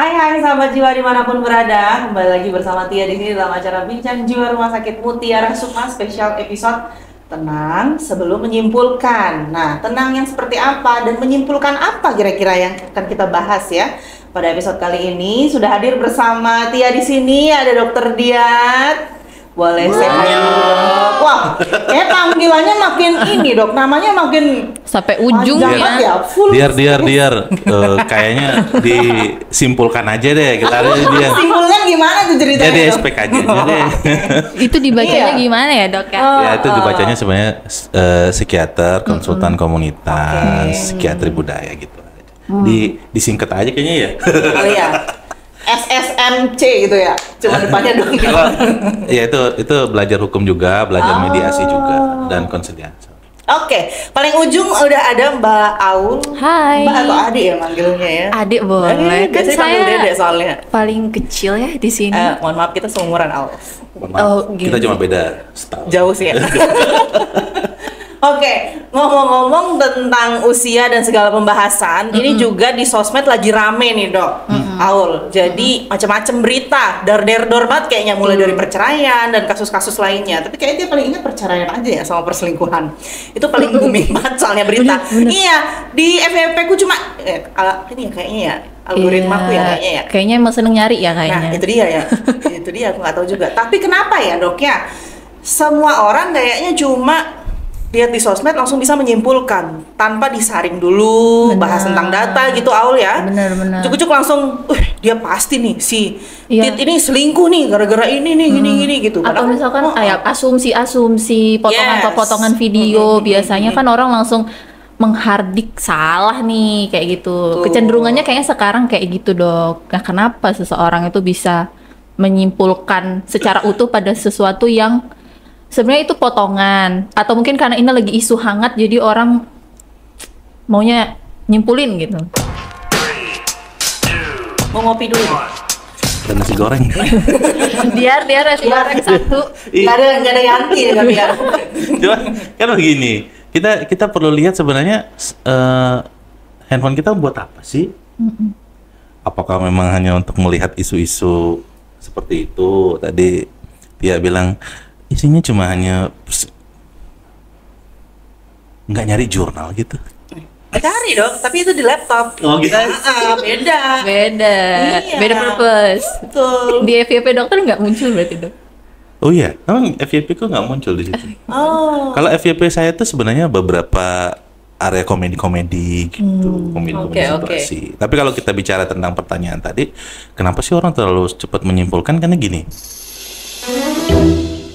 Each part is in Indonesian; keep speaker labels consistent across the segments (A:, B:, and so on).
A: Hai sahabat jiwa dimanapun berada, kembali lagi bersama Tia di sini dalam acara Bincang Jiwa Rumah Sakit Mutiara Sukma spesial episode tenang sebelum menyimpulkan. Nah, tenang yang seperti apa dan menyimpulkan apa kira-kira yang akan kita bahas ya. Pada episode kali ini sudah hadir bersama Tia di sini ada Dokter Diat. Boleh saya dok. Wah, panggilannya makin ini dok, namanya makin
B: sampai ujung
A: ya. Full.
C: Diar. Kayaknya disimpulkan aja deh. Kita dia.
A: Simpulkan gimana tuh ceritanya?
C: Jadi SPK aja deh.
B: Itu dibacanya gimana ya dok ya?
C: Ya itu dibacanya sebenarnya psikiater, konsultan komunitas, psikiatri budaya gitu. Disingkat aja kayaknya ya.
A: Kali ya. SSMC gitu ya, cuma depannya dong.
C: Ya itu belajar hukum juga, belajar mediasi juga dan konsiliasi.
A: Oke, paling ujung udah ada Mbak Aul.
B: Hai.
A: Mbak atau adik ya manggilnya ya?
B: Adik boleh. Kan
A: Biasanya panggil
B: saya
A: Dede soalnya.
B: paling kecil ya di sini.
A: Mohon maaf kita seumuran Aul.
C: Kita cuma beda setahun.
A: Jauh sih ya. Oke, ngomong-ngomong tentang usia dan segala pembahasan, ini juga di sosmed lagi rame nih dok, Aul. Jadi macam-macam berita, dar-der-dor banget kayaknya mulai dari perceraian dan kasus-kasus lainnya. Tapi kayaknya dia paling ingat perceraian aja ya sama perselingkuhan. Itu paling booming banget soalnya berita. Iya, di FYP ku cuma ini ya kayaknya ya algoritma ku ya kayaknya ya.
B: Kayaknya emang seneng nyari ya kayaknya.
A: Nah itu dia ya, itu dia aku nggak tahu juga. Tapi kenapa ya dok ya? Semua orang kayaknya cuma lihat di sosmed langsung bisa menyimpulkan tanpa disaring dulu, bahas tentang data gitu Aul ya.
B: Bener.
A: Cukup langsung, dia pasti nih si Tit ini selingkuh nih gara-gara ini nih gini gitu.
B: Atau misalkan kayak asumsi-asumsi, potongan video, biasanya kan orang langsung menghardik salah nih kayak gitu. Kecenderungannya kayaknya sekarang kayak gitu dok. Nah kenapa seseorang itu bisa menyimpulkan secara utuh pada sesuatu yang sebenarnya itu potongan, atau mungkin karena ini lagi isu hangat jadi orang maunya nyimpulin gitu.
A: Mau ngopi dulu.
C: Dan nasi goreng.
B: Biar nasi goreng satu.
A: Gak ada ganti ya biar.
C: Cuma kan begini, kita perlu lihat sebenarnya handphone kita buat apa sih? Apakah memang hanya untuk melihat isu-isu seperti itu? Tadi dia bilang isinya cuma hanya nggak nyari jurnal gitu.
A: Cari dong, tapi itu di laptop.
C: Oh gitu.
A: Beda. Iya.
B: Beda purpose.
A: Betul.
B: Di FYP dokter nggak muncul berarti dok?
C: Oh iya, emang FYP ku nggak muncul di situ.
A: Oh.
C: Kalau FYP saya tuh sebenarnya beberapa area komedi-komedi gitu, komedi-komedi situasi. Tapi kalau kita bicara tentang pertanyaan tadi, kenapa sih orang terlalu cepat menyimpulkan? Karena gini.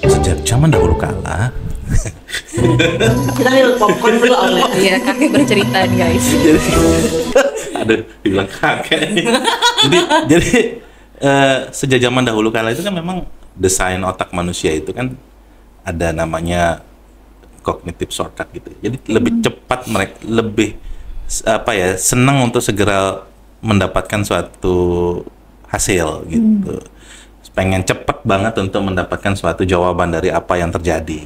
C: Sejak zaman dahulu kala
A: Kita lihat popcorn dulu Aul.
B: Iya, kakek bercerita guys.
C: Aduh, dibilang kakek. jadi sejak zaman dahulu kala itu kan memang desain otak manusia itu kan ada namanya cognitive shortcut gitu. Jadi lebih cepat mereka lebih senang untuk segera mendapatkan suatu hasil gitu. Pengen cepet banget untuk mendapatkan suatu jawaban dari apa yang terjadi.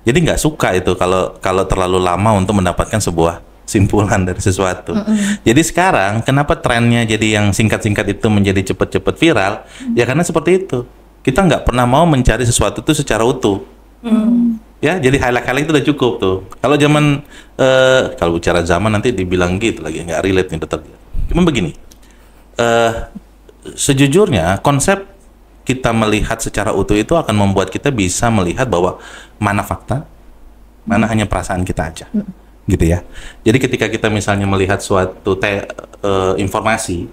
C: Jadi nggak suka itu kalau terlalu lama untuk mendapatkan sebuah simpulan dari sesuatu. Jadi sekarang kenapa trennya jadi yang singkat-singkat itu menjadi cepet-cepet viral? Ya karena seperti itu. Kita nggak pernah mau mencari sesuatu itu secara utuh. Ya, jadi highlight itu udah cukup tuh. Kalau zaman kalau bicara zaman nanti dibilang gitu lagi nggak relate nih dokter. Cuma begini. Sejujurnya konsep kita melihat secara utuh itu akan membuat kita bisa melihat bahwa mana fakta, mana hanya perasaan kita aja, gitu ya. Jadi ketika kita misalnya melihat suatu informasi,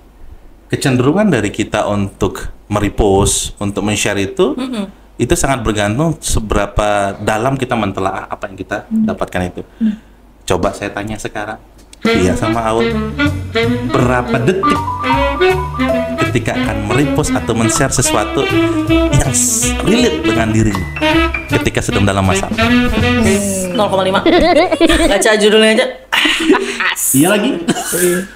C: kecenderungan dari kita untuk merepost, untuk men-share itu sangat bergantung seberapa dalam kita mentelaah apa yang kita dapatkan itu. Coba saya tanya sekarang, Iya sama Aul, berapa detik ketika akan merepost atau men-share sesuatu yang relate dengan dirimu ketika sedang dalam masalah?
A: 0,5. Baca judulnya aja.
C: Iya lagi.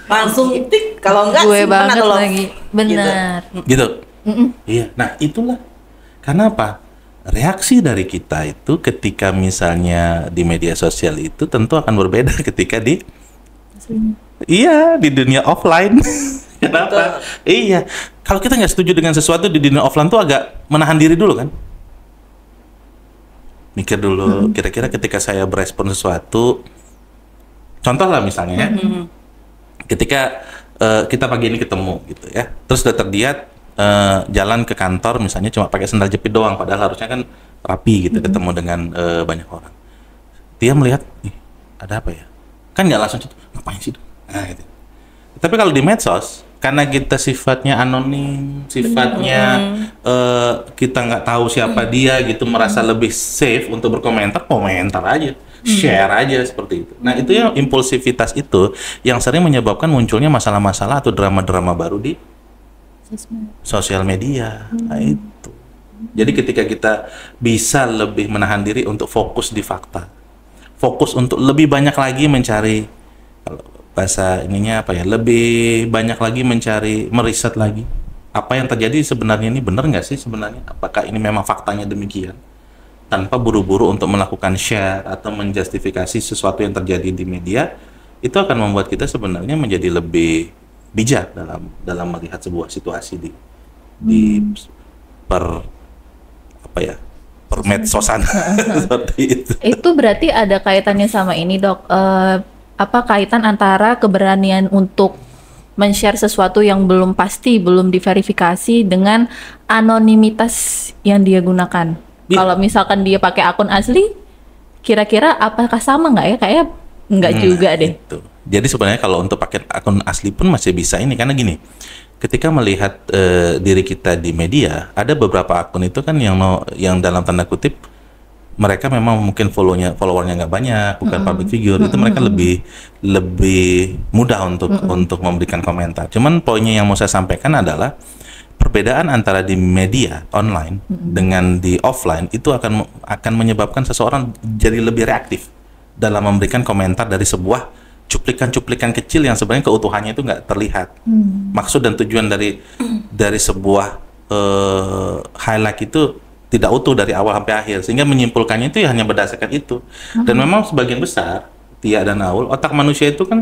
A: Langsung tik. Kalau enggak
B: gue
A: simpan
B: banget
A: atau lo.
B: lagi. Benar.
C: Gitu. Iya. Nah itulah. Karena apa? Reaksi dari kita itu ketika misalnya di media sosial itu tentu akan berbeda ketika di Iya, di dunia offline. Kenapa? Iya. Kalau kita nggak setuju dengan sesuatu di dunia offline tuh agak menahan diri dulu kan. Mikir dulu, kira-kira ketika saya berespon sesuatu, contoh lah misalnya ya, ketika kita pagi ini ketemu gitu ya, terus udah terlihat jalan ke kantor misalnya cuma pakai sandal jepit doang, padahal harusnya kan rapi gitu, ketemu dengan banyak orang. Dia melihat, ih, ada apa ya? Kan nggak langsung, ngapain sih? Nah, gitu. Tapi kalau di medsos, karena kita sifatnya anonim, sifatnya kita nggak tahu siapa dia gitu, merasa lebih safe untuk berkomentar, komentar aja, share aja seperti itu. Nah itu yang impulsivitas itu yang sering menyebabkan munculnya masalah-masalah atau drama-drama baru di sosial media. Nah itu. Jadi ketika kita bisa lebih menahan diri untuk fokus di fakta, fokus untuk lebih banyak lagi mencari, kalau bahasa ininya apa ya, lebih banyak lagi mencari, meriset lagi apa yang terjadi sebenarnya, ini benar nggak sih sebenarnya, apakah ini memang faktanya demikian, tanpa buru-buru untuk melakukan share atau menjustifikasi sesuatu yang terjadi di media. Itu akan membuat kita sebenarnya menjadi lebih bijak dalam melihat sebuah situasi di per apa ya, per medsosan seperti itu.
B: Itu berarti ada kaitannya sama ini, Dok. Apa kaitan antara keberanian untuk men-share sesuatu yang belum pasti, belum diverifikasi dengan anonimitas yang dia gunakan? Kalau misalkan dia pakai akun asli, kira-kira apakah sama nggak ya? Kayaknya nggak juga deh.
C: Itu. Jadi sebenarnya kalau untuk pakai akun asli pun masih bisa ini, karena gini, ketika melihat diri kita di media, ada beberapa akun itu kan yang dalam tanda kutip mereka memang mungkin followernya nggak banyak, bukan public figure, itu mereka lebih mudah untuk memberikan komentar. Cuman poinnya yang mau saya sampaikan adalah perbedaan antara di media online dengan di offline itu akan menyebabkan seseorang jadi lebih reaktif dalam memberikan komentar dari sebuah cuplikan-cuplikan kecil yang sebenarnya keutuhannya itu nggak terlihat. Maksud dan tujuan dari sebuah highlight itu tidak utuh dari awal sampai akhir, sehingga menyimpulkannya itu ya hanya berdasarkan itu. Dan memang sebagian besar, Tia dan Aul, otak manusia itu kan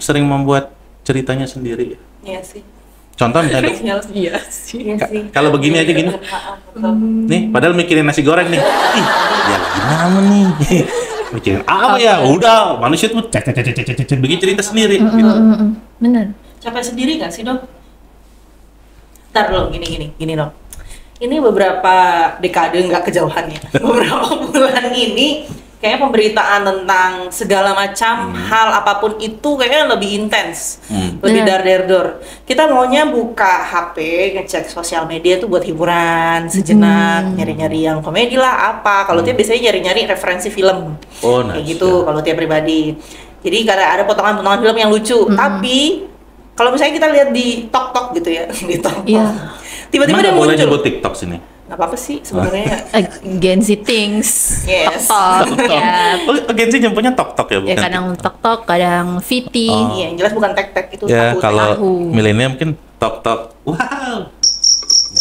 C: sering membuat ceritanya sendiri.
A: Iya sih.
C: Contoh misalnya,
A: Iya sih.
C: kalau begini aja gini, nih, padahal mikirin nasi goreng nih, ih, ya gimana nih, mikirin apa ya, udah, manusia tuh begini cerita sendiri. Gitu.
B: Bener.
A: Capek sendiri nggak sih, Dok? Ntar lo gini dok. Ini beberapa dekade nggak kejauhannya, beberapa bulan ini kayaknya pemberitaan tentang segala macam hal apapun itu kayaknya lebih intens, lebih dar-der-dor. Kita maunya buka HP, ngecek sosial media tuh buat hiburan sejenak, nyari-nyari yang komedi lah apa. Kalau dia biasanya nyari-nyari referensi film, kayak gitu. Kalau dia pribadi, jadi karena ada potongan-potongan film yang lucu. Tapi kalau misalnya kita lihat di TikTok gitu ya, di TikTok. Tiba-tiba dia
C: boleh
A: muncul.
C: nyebut TikTok sini.
A: Nggak apa-apa sih sebenarnya.
B: Gen Z things.
A: Yes.
B: TikTok. Ya.
C: Gen Z nyebutnya TikTok ya, bukan?
B: Ya kadang TikTok, kadang VT.
A: Iya, yang jelas bukan tek-tek itu.
C: Ya kalau
B: tahu.
C: milenial mungkin TikTok. Wow.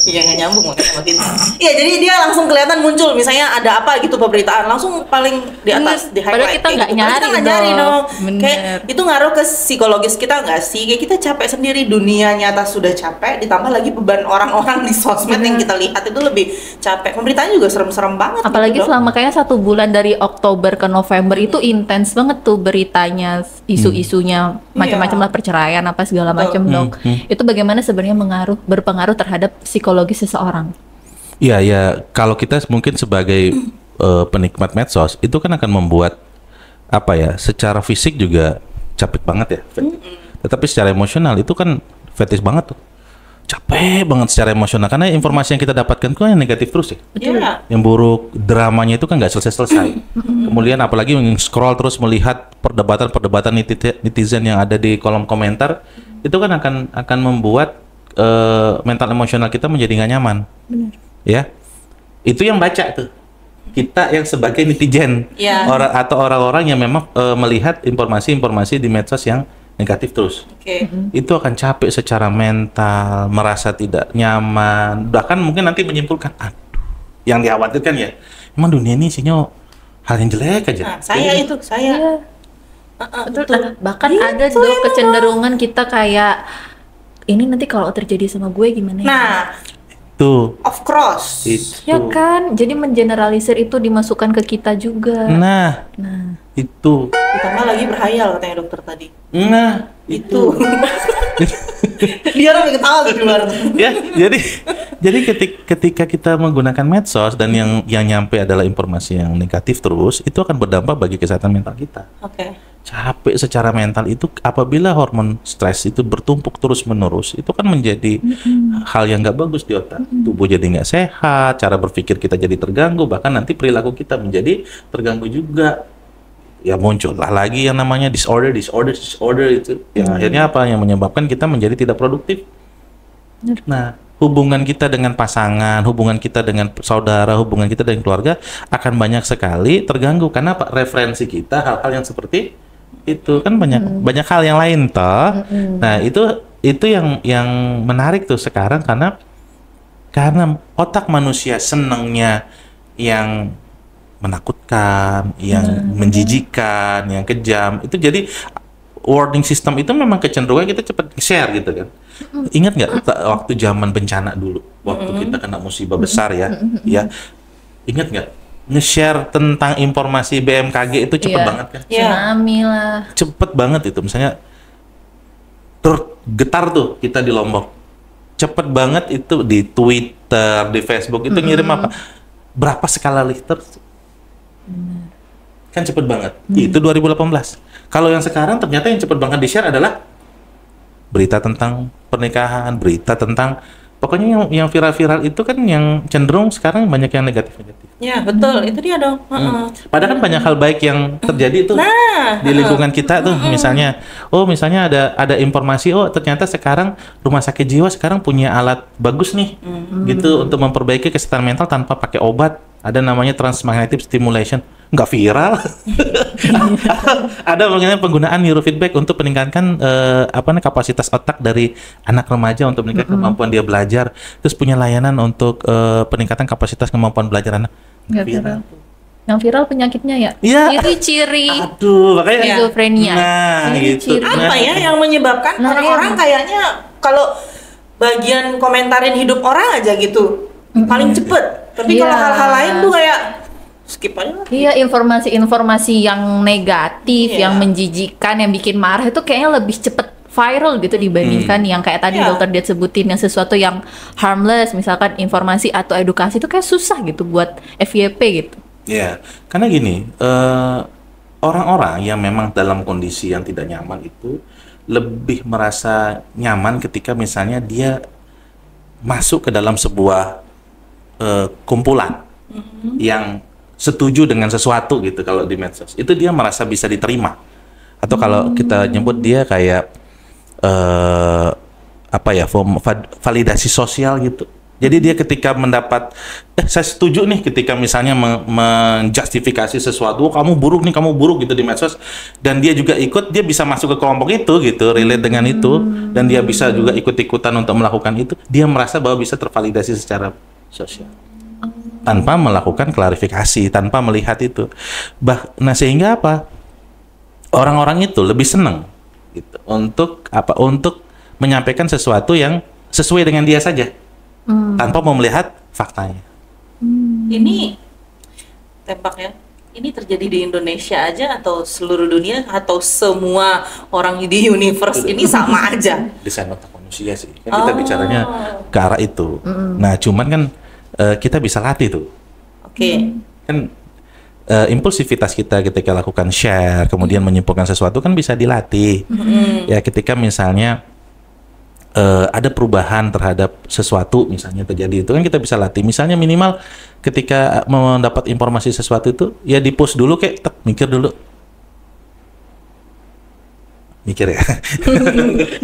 A: Iya, nggak nyambung makanya sama kita. Iya, jadi dia langsung kelihatan muncul, misalnya ada apa gitu pemberitaan, langsung paling di atas, di highlight.
B: Padahal kita nggak
A: gitu.
B: nyari,
A: Kita nggak nyari dong.
B: Bener.
A: Kayak itu ngaruh ke psikologis kita nggak sih? Kayak kita capek sendiri, dunia nyata sudah capek, ditambah lagi beban orang-orang di sosmed yang kita lihat itu lebih capek. Pemberitaan juga serem-serem banget.
B: Apalagi
A: gitu,
B: selama kayak 1 bulan dari Oktober ke November itu intens banget tuh beritanya, isu-isunya, macam-macam lah, perceraian apa segala macam, Dok. Itu bagaimana sebenarnya berpengaruh terhadap psikologis seseorang?
C: Iya, ya kalau kita mungkin sebagai penikmat medsos itu kan akan membuat apa ya, secara fisik juga capek banget ya. Tetapi secara emosional itu kan fetish banget tuh. Capek banget secara emosional karena informasi yang kita dapatkan kan yang negatif terus ya.
A: Betul.
C: Yang buruk, dramanya itu kan nggak selesai-selesai. Kemudian apalagi scroll terus melihat perdebatan netizen yang ada di kolom komentar, itu kan akan membuat mental emosional kita menjadi nggak nyaman.
B: Benar.
C: Ya, itu yang baca tuh kita yang sebagai netizen, atau orang-orang yang memang melihat informasi-informasi di medsos yang negatif terus. Itu akan capek secara mental, merasa tidak nyaman, bahkan mungkin nanti menyimpulkan, aduh, yang dikhawatirkan ya, emang dunia ini isinya hal yang jelek aja.
A: Nah, saya.
B: Betul. Bahkan ada tuh kecenderungan kita kayak ini nanti kalau terjadi sama gue gimana ya?
A: Nah,
C: Tuh.
A: of course.
C: Itu.
B: Ya kan, jadi mengeneralisir itu dimasukkan ke kita juga.
C: Nah, itu.
A: Ditambah lagi berhayal katanya dokter tadi.
C: Nah,
A: Itu. Dia orang ketawa tuh di luar.
C: Ya, jadi ketika kita menggunakan medsos dan yang nyampe adalah informasi yang negatif terus, itu akan berdampak bagi kesehatan mental kita.
A: Oke.
C: Capek secara mental itu apabila hormon stres itu bertumpuk terus-menerus, itu kan menjadi hal yang nggak bagus di otak. Tubuh jadi nggak sehat, cara berpikir kita jadi terganggu, bahkan nanti perilaku kita menjadi terganggu juga. Ya muncullah lagi yang namanya disorder itu. Yang akhirnya apa? Yang menyebabkan kita menjadi tidak produktif. Nah, hubungan kita dengan pasangan, hubungan kita dengan saudara, hubungan kita dengan keluarga akan banyak sekali terganggu karena apa? Referensi kita hal-hal yang seperti itu kan banyak hal yang lain toh. Nah, itu yang menarik tuh sekarang karena otak manusia senangnya yang menakutkan, yang menjijikan, yang kejam. Itu jadi warning system itu memang kecenderungan kita cepat share gitu kan. Ingat nggak waktu zaman bencana dulu, waktu kita kena musibah besar ya, ingat nggak nge-share tentang informasi BMKG itu cepet banget kan?
B: Tsunami lah.
C: Cepet banget itu, misalnya tergetar tuh kita di Lombok, cepet banget itu di Twitter, di Facebook itu ngirim apa? Berapa skala Richter? Kan cepet banget. Itu 2018. Kalau yang sekarang ternyata yang cepet banget di-share adalah berita tentang pernikahan, berita tentang pokoknya yang viral-viral itu kan yang cenderung sekarang banyak yang negatif-negatif.
A: Ya, betul. Itu dia dong.
C: Padahal kan banyak hal baik yang terjadi tuh di lingkungan kita tuh. Misalnya ada informasi, ternyata sekarang rumah sakit jiwa sekarang punya alat bagus nih, gitu untuk memperbaiki kesehatan mental tanpa pakai obat. Ada namanya transmagnetic stimulation, nggak viral. Ada mengenai penggunaan neurofeedback untuk meningkatkan kapasitas otak dari anak remaja untuk meningkatkan kemampuan dia belajar. Terus punya layanan untuk peningkatan kapasitas kemampuan belajar anak.
B: Nggak viral. Yang viral penyakitnya ya?
C: Iya.
B: Ciri-ciri.
C: Aduh, makanya
B: skizofrenia.
C: Nah, gitu.
A: Apa ya yang menyebabkan orang-orang kayaknya kalau bagian komentarin hidup orang aja gitu paling cepet. Tapi kalau hal-hal lain tuh kayak skip aja.
B: Iya, informasi-informasi yang negatif, yang menjijikan, yang bikin marah itu kayaknya lebih cepet viral gitu dibandingkan yang kayak tadi dokter dia sebutin yang sesuatu yang harmless, misalkan informasi atau edukasi itu kayak susah gitu buat FYP gitu.
C: Ya, karena gini, orang-orang yang memang dalam kondisi yang tidak nyaman itu lebih merasa nyaman ketika misalnya dia masuk ke dalam sebuah kumpulan yang setuju dengan sesuatu gitu. Kalau di medsos itu dia merasa bisa diterima, atau kalau kita nyebut dia kayak validasi sosial gitu. Jadi dia ketika mendapat saya setuju nih, ketika misalnya menjustifikasi sesuatu, kamu buruk gitu di medsos, dan dia juga ikut, dia bisa masuk ke kelompok itu gitu, relate dengan itu, dan dia bisa juga ikut-ikutan untuk melakukan itu. Dia merasa bahwa bisa tervalidasi secara sosial tanpa melakukan klarifikasi, tanpa melihat itu. Nah, sehingga apa? Orang-orang itu lebih senang gitu untuk menyampaikan sesuatu yang sesuai dengan dia saja, tanpa mau melihat faktanya.
A: Ini tembak ya. Ini terjadi di Indonesia aja atau seluruh dunia atau semua orang di universe ini sama aja? Desain
C: otak manusia sih. Kan kita bicaranya ke arah itu. Nah, cuman kan kita bisa latih tuh. Kan impulsivitas kita ketika lakukan share, kemudian menyimpulkan sesuatu kan bisa dilatih. Ya, ketika misalnya ada perubahan terhadap sesuatu misalnya terjadi, itu kan kita bisa latih. Misalnya minimal ketika mendapat informasi sesuatu itu ya di post dulu, kayak mikir dulu. Mikir ya.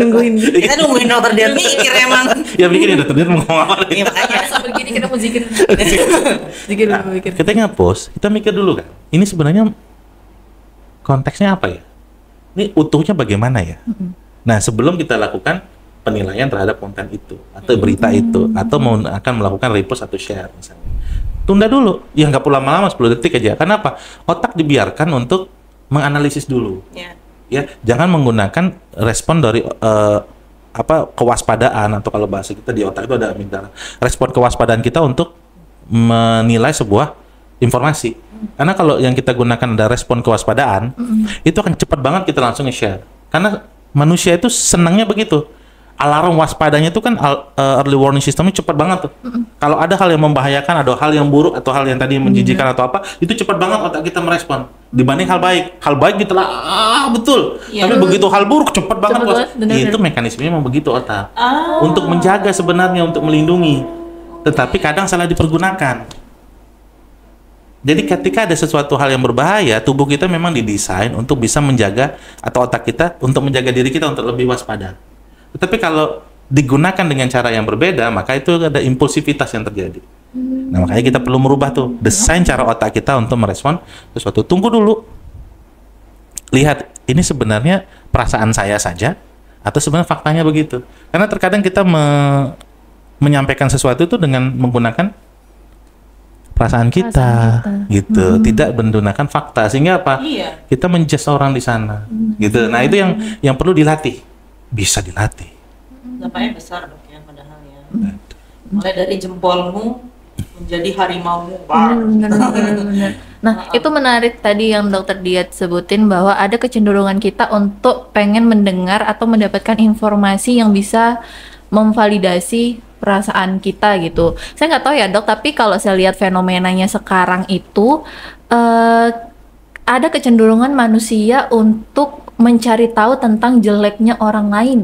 A: Nungguin. Kita nungguin dokter dia mikir emang.
C: Ya mikirin dokter dia mau ngomong apa.
A: Iya, makanya
B: begini kita mau zikir. Zikir dulu mikir.
C: Kita nge-post, kita mikir dulu kan. Ini sebenarnya konteksnya apa ya? Ini utuhnya bagaimana ya? Nah, sebelum kita lakukan penilaian terhadap konten itu atau berita itu, atau akan melakukan repost atau share misalnya, tunda dulu. Ya nggak perlu lama-lama, 10 detik aja. Kenapa? Otak dibiarkan untuk menganalisis dulu. Ya, jangan menggunakan respon dari kewaspadaan, atau kalau bahasa kita di otak itu ada amigdala. Respon kewaspadaan kita untuk menilai sebuah informasi. Karena kalau yang kita gunakan ada respon kewaspadaan, itu akan cepat banget kita langsung nge-share. Karena manusia itu senangnya begitu. Alarm waspadanya itu kan early warning systemnya cepat banget tuh. Kalau ada hal yang membahayakan, ada hal yang buruk atau hal yang tadi menjijikan atau apa, itu cepat banget otak kita merespon dibanding hal baik. Hal baik kita betul. Tapi begitu hal buruk cepat banget. Itu mekanismenya memang begitu otak. Untuk menjaga sebenarnya, untuk melindungi. Tetapi kadang salah dipergunakan. Jadi ketika ada sesuatu hal yang berbahaya, tubuh kita memang didesain untuk bisa menjaga, atau otak kita untuk menjaga diri kita untuk lebih waspada. Tetapi kalau digunakan dengan cara yang berbeda, maka itu ada impulsivitas yang terjadi. Nah, makanya kita perlu merubah tuh desain cara otak kita untuk merespon sesuatu. Tunggu dulu. Lihat, ini sebenarnya perasaan saya saja atau sebenarnya faktanya begitu. Karena terkadang kita menyampaikan sesuatu itu dengan menggunakan perasaan kita, gitu. Tidak menggunakan fakta. Sehingga apa? Kita menjudge orang di sana, gitu. Nah, itu yang perlu dilatih. Bisa dilatih.
A: Dampaknya besar dok ya, padahal ya. Mulai dari jempolmu menjadi harimaumu.
B: Benar. Nah, itu menarik tadi yang Dokter Diat sebutin bahwa ada kecenderungan kita untuk pengen mendengar atau mendapatkan informasi yang bisa memvalidasi perasaan kita gitu. Saya nggak tahu ya dok, tapi kalau saya lihat fenomenanya sekarang itu ada kecenderungan manusia untuk mencari tahu tentang jeleknya orang lain.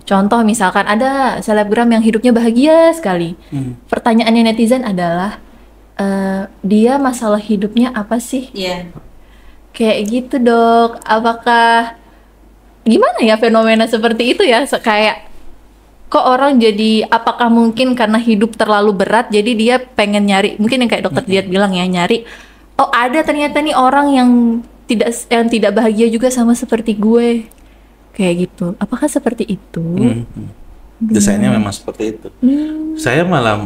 B: Contoh misalkan ada selebgram yang hidupnya bahagia sekali. Pertanyaannya netizen adalah, dia masalah hidupnya apa sih? Kayak gitu dok. Apakah gimana ya fenomena seperti itu ya? Kayak kok orang jadi, apakah mungkin karena hidup terlalu berat jadi dia pengen nyari, mungkin yang kayak Dokter Diat bilang ya, nyari, oh ada ternyata nih orang yang tidak bahagia juga sama seperti gue, kayak gitu. Apakah seperti itu?
C: Desainnya memang seperti itu. Saya malah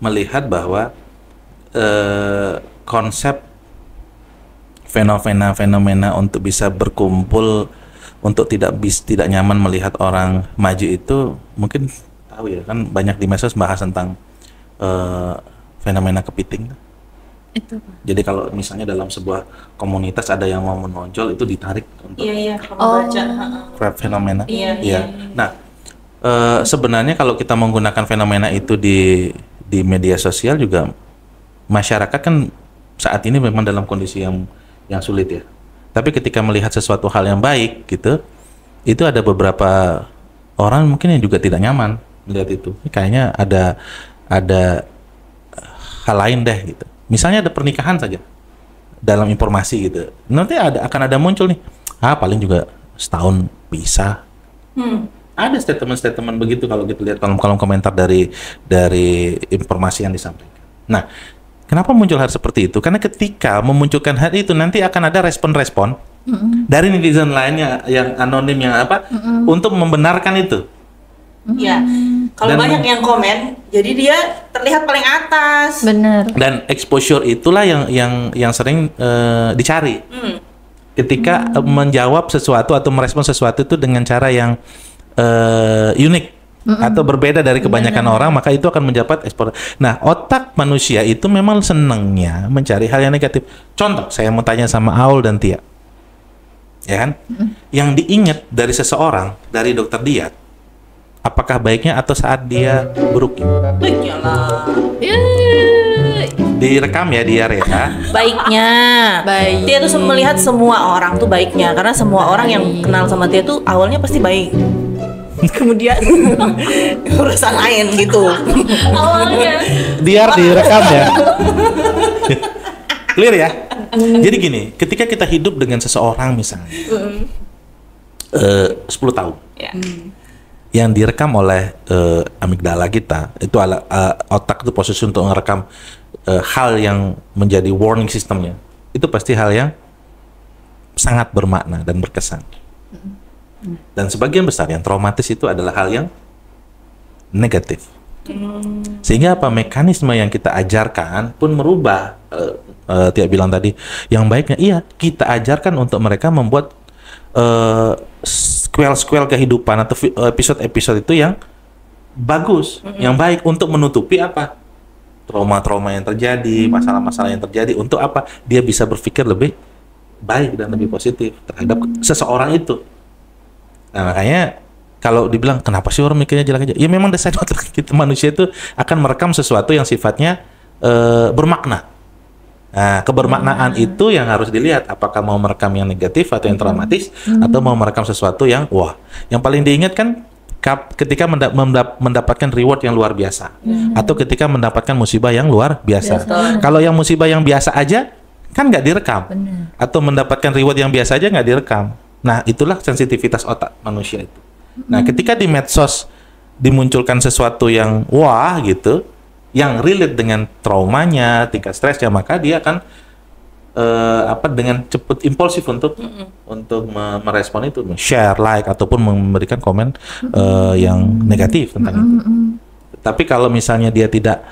C: melihat bahwa konsep fenomena untuk bisa berkumpul, untuk tidak nyaman melihat orang maju itu, mungkin tahu ya kan, banyak di medsos bahas tentang fenomena kepiting. Itu. Jadi kalau misalnya dalam sebuah komunitas ada yang mau menonjol, itu ditarik untuk baca fenomena. Nah, sebenarnya kalau kita menggunakan fenomena itu di media sosial juga, masyarakat kan saat ini memang dalam kondisi yang sulit ya. Tapi ketika melihat sesuatu hal yang baik gitu, itu ada beberapa orang mungkin yang juga tidak nyaman melihat itu. Kayaknya ada hal lain deh gitu. Misalnya ada pernikahan saja dalam informasi gitu. Nanti akan ada muncul nih, paling juga setahun bisa. Ada statement begitu kalau kita lihat kolom komentar dari informasi yang disampaikan. Nah, kenapa muncul hal seperti itu? Karena ketika memunculkan hal itu, nanti akan ada respon-respon dari netizen lainnya yang anonim yang untuk membenarkan itu.
A: Iya. Kalau banyak yang komen, jadi dia terlihat paling atas.
B: Benar.
C: Dan exposure itulah yang sering dicari. Ketika menjawab sesuatu atau merespon sesuatu itu dengan cara yang unik atau berbeda dari kebanyakan orang, maka itu akan mendapat exposure. Nah, otak manusia itu memang senangnya mencari hal yang negatif. Contoh, saya mau tanya sama Aul dan Tia, ya kan? Yang diingat dari seseorang, dari Dokter Diat, apakah baiknya atau saat dia berukin?
A: Baiknya lah.
C: Direkam ya dia ya.
A: Baiknya.
B: Baik.
A: Tia tuh melihat semua orang tuh baiknya, karena semua orang yang kenal sama Tia tuh awalnya pasti baik. Kemudian urusan lain gitu.
B: Awalnya.
C: Biar direkam ya. Clear ya? Jadi gini, ketika kita hidup dengan seseorang misalnya 10 tahun. Yang direkam oleh amigdala kita, itu otak itu posisi untuk merekam hal yang menjadi warning systemnya. Itu pasti hal yang sangat bermakna dan berkesan. Dan sebagian besar yang traumatis itu adalah hal yang negatif. Sehingga apa, mekanisme yang kita ajarkan pun merubah. Tia bilang tadi, yang baiknya iya kita ajarkan untuk mereka membuat sequel kehidupan atau episode-episode itu yang bagus, yang baik untuk menutupi apa? Trauma-trauma yang terjadi, masalah-masalah yang terjadi, untuk apa? Dia bisa berpikir lebih baik dan lebih positif terhadap seseorang itu. Nah, makanya kalau dibilang kenapa sih orang mikirnya jelek aja? Ya memang desain otak kita manusia itu akan merekam sesuatu yang sifatnya bermakna. Nah, kebermaknaan itu yang harus dilihat, apakah mau merekam yang negatif atau yang traumatis, atau mau merekam sesuatu yang wah. Yang paling diingat kan ketika mendapatkan reward yang luar biasa, atau ketika mendapatkan musibah yang luar biasa. Kalau yang musibah yang biasa aja kan nggak direkam, atau mendapatkan reward yang biasa aja nggak direkam. Nah, itulah sensitivitas otak manusia itu. Nah, ketika di medsos dimunculkan sesuatu yang wah gitu, yang relate dengan traumanya, tingkat stresnya, maka dia akan dengan cepat impulsif untuk merespon itu, share, like, ataupun memberikan komen yang negatif tentang itu. Tapi kalau misalnya dia tidak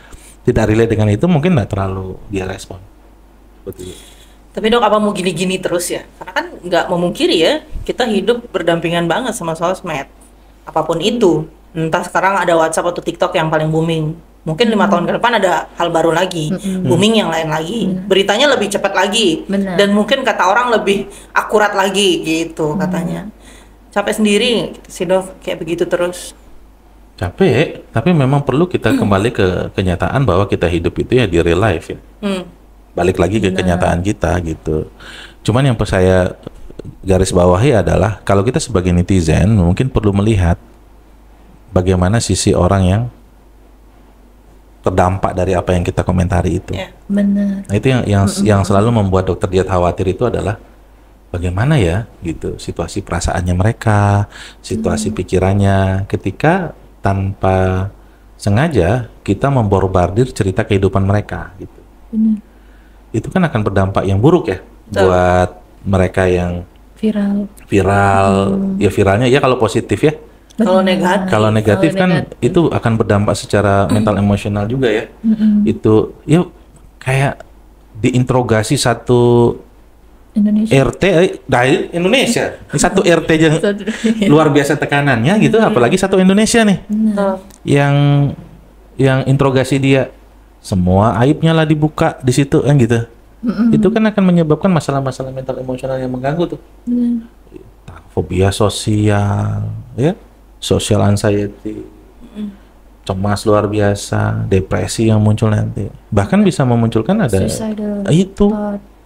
C: relate dengan itu, mungkin nggak terlalu dia respon. Seperti itu.
A: Tapi Dok, apa mau gini-gini terus ya? Karena kan nggak memungkiri ya, kita hidup berdampingan banget sama sosmed. Apapun itu, entah sekarang ada WhatsApp atau TikTok yang paling booming. Mungkin 5 tahun ke depan ada hal baru lagi, booming yang lain lagi, beritanya lebih cepat lagi, dan mungkin kata orang lebih akurat lagi gitu katanya. Capek sendiri sih Dok, kayak begitu terus.
C: Capek, tapi memang perlu kita kembali ke kenyataan bahwa kita hidup itu ya di real life ya. Balik lagi ke kenyataan kita gitu. Cuman yang saya garis bawahi adalah kalau kita sebagai netizen mungkin perlu melihat bagaimana sisi orang yang terdampak dari apa yang kita komentari itu.
B: Benar.
C: Nah, itu yang selalu membuat Dokter Diat khawatir itu adalah bagaimana ya gitu situasi perasaannya mereka, situasi pikirannya ketika tanpa sengaja kita memborbardir cerita kehidupan mereka gitu.
B: Benar.
C: Itu kan akan berdampak yang buruk ya buat mereka yang viral. Ya viralnya ya kalau positif ya. Kalau negatif kan itu akan berdampak secara mental emosional juga ya. Itu ya kayak diinterogasi satu RT dari Indonesia. Ini satu RT aja luar biasa tekanannya gitu, apalagi satu Indonesia nih. Yang interogasi dia semua aibnya lah dibuka di situ kan gitu. Itu kan akan menyebabkan masalah-masalah mental emosional yang mengganggu tuh. Fobia sosial ya. Social anxiety, cemas luar biasa, depresi yang muncul nanti, bahkan bisa memunculkan ada